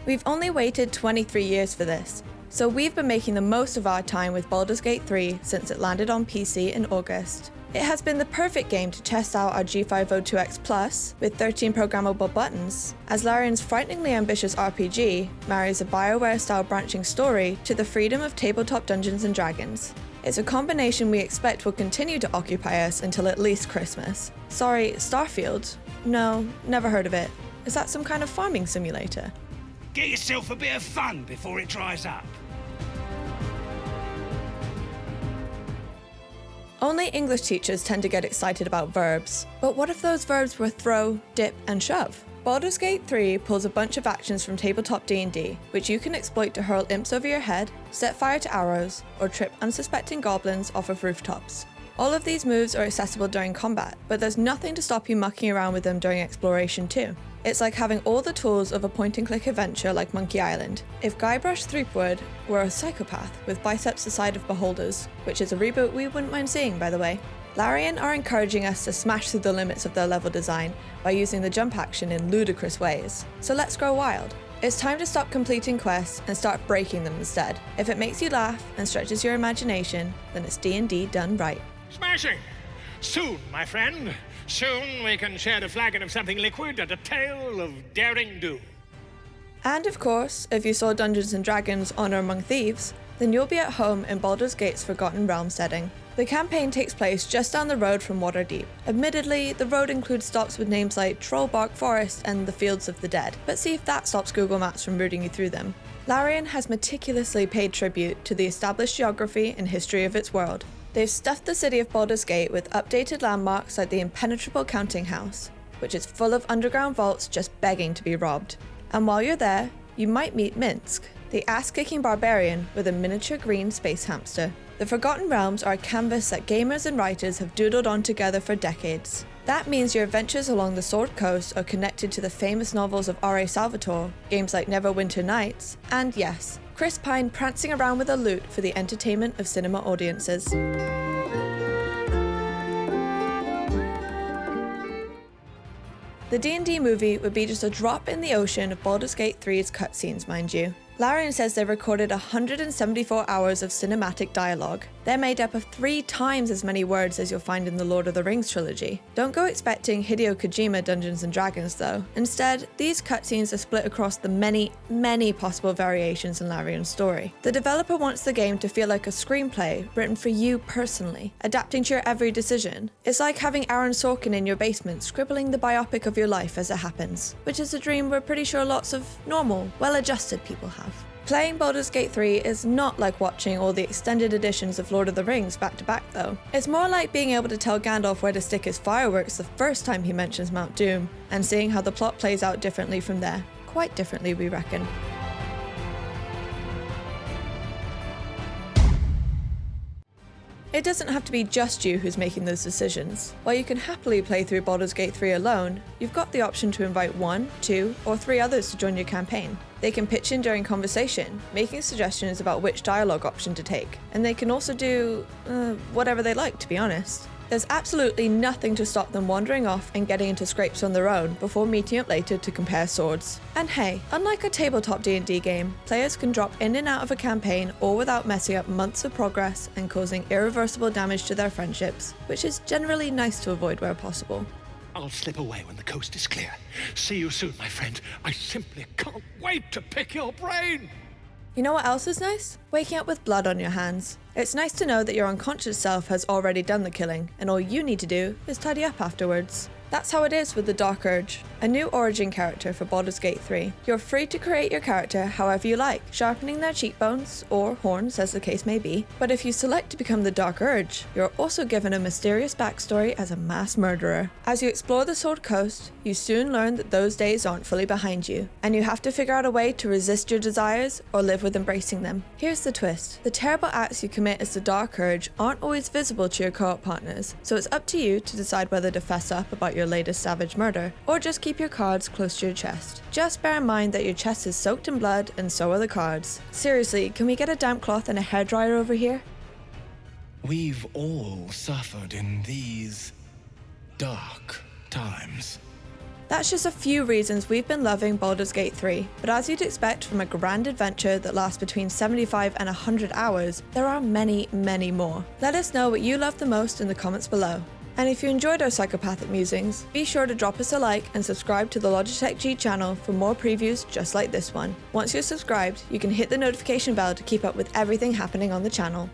We've only waited 23 years for this, so we've been making the most of our time with Baldur's Gate 3 since it landed on PC in August. It has been the perfect game to test out our G502 X Plus with 13 programmable buttons, as Larian's frighteningly ambitious RPG marries a BioWare-style branching story to the freedom of tabletop Dungeons & Dragons. It's a combination we expect will continue to occupy us until at least Christmas. Sorry, Starfield? No, never heard of it. Is that some kind of farming simulator? Get yourself a bit of fun before it dries up. Only English teachers tend to get excited about verbs, but what if those verbs were throw, dip, and shove? Baldur's Gate 3 pulls a bunch of actions from tabletop D&D, which you can exploit to hurl imps over your head, set fire to arrows, or trip unsuspecting goblins off of rooftops. All of these moves are accessible during combat, but there's nothing to stop you mucking around with them during exploration too. It's like having all the tools of a point-and-click adventure like Monkey Island. If Guybrush Threepwood were a psychopath with biceps the size of beholders, which is a reboot we wouldn't mind seeing, by the way. Larian are encouraging us to smash through the limits of their level design by using the jump action in ludicrous ways. So let's grow wild. It's time to stop completing quests and start breaking them instead. If it makes you laugh and stretches your imagination, then it's D&D done right. Smashing! Soon, my friend. Soon we can share a flagon of something liquid and a tale of daring do. And of course, if you saw Dungeons & Dragons Honor Among Thieves, then you'll be at home in Baldur's Gate's Forgotten Realm setting. The campaign takes place just down the road from Waterdeep. Admittedly, the road includes stops with names like Trollbark Forest and the Fields of the Dead, but see if that stops Google Maps from routing you through them. Larian has meticulously paid tribute to the established geography and history of its world. They've stuffed the city of Baldur's Gate with updated landmarks like the impenetrable counting house, which is full of underground vaults just begging to be robbed. And while you're there, you might meet Minsk, the ass-kicking barbarian with a miniature green space hamster. The Forgotten Realms are a canvas that gamers and writers have doodled on together for decades. That means your adventures along the Sword Coast are connected to the famous novels of R.A. Salvatore, games like Neverwinter Nights, and yes, Chris Pine prancing around with a lute for the entertainment of cinema audiences. The D&D movie would be just a drop in the ocean of Baldur's Gate 3's cutscenes, mind you. Larian says they recorded 174 hours of cinematic dialogue. They're made up of 3 times as many words as you'll find in the Lord of the Rings trilogy. Don't go expecting Hideo Kojima Dungeons & Dragons though. Instead, these cutscenes are split across the many possible variations in Larian's story. The developer wants the game to feel like a screenplay written for you personally, adapting to your every decision. It's like having Aaron Sorkin in your basement scribbling the biopic of your life as it happens, which is a dream we're pretty sure lots of normal, well-adjusted people have. Playing Baldur's Gate 3 is not like watching all the extended editions of Lord of the Rings back to back though. It's more like being able to tell Gandalf where to stick his fireworks the first time he mentions Mount Doom, and seeing how the plot plays out differently from there. Quite differently, we reckon. It doesn't have to be just you who's making those decisions. While you can happily play through Baldur's Gate 3 alone, you've got the option to invite 1, 2, or 3 others to join your campaign. They can pitch in during conversation, making suggestions about which dialogue option to take, and they can also do whatever they like, to be honest. There's absolutely nothing to stop them wandering off and getting into scrapes on their own before meeting up later to compare swords. And hey, unlike a tabletop D&D game, players can drop in and out of a campaign all without messing up months of progress and causing irreversible damage to their friendships, which is generally nice to avoid where possible. I'll slip away when the coast is clear. See you soon, my friend. I simply can't wait to pick your brain! You know what else is nice? Waking up with blood on your hands. It's nice to know that your unconscious self has already done the killing, and all you need to do is tidy up afterwards. That's how it is with the Dark Urge, a new origin character for Baldur's Gate 3. You're free to create your character however you like, sharpening their cheekbones, or horns as the case may be. But if you select to become the Dark Urge, you're also given a mysterious backstory as a mass murderer. As you explore the Sword Coast, you soon learn that those days aren't fully behind you, and you have to figure out a way to resist your desires or live with embracing them. Here's the twist. The terrible acts you commit as the Dark Urge aren't always visible to your co-op partners, so it's up to you to decide whether to fess up about your latest savage murder, or just keep your cards close to your chest. Just bear in mind that your chest is soaked in blood, and so are the cards. Seriously, can we get a damp cloth and a hairdryer over here? We've all suffered in these dark times. That's just a few reasons we've been loving Baldur's Gate 3, but as you'd expect from a grand adventure that lasts between 75 and 100 hours, there are many, many more. Let us know what you love the most in the comments below. And if you enjoyed our psychopathic musings, be sure to drop us a like and subscribe to the Logitech G channel for more previews just like this one. Once you're subscribed, you can hit the notification bell to keep up with everything happening on the channel.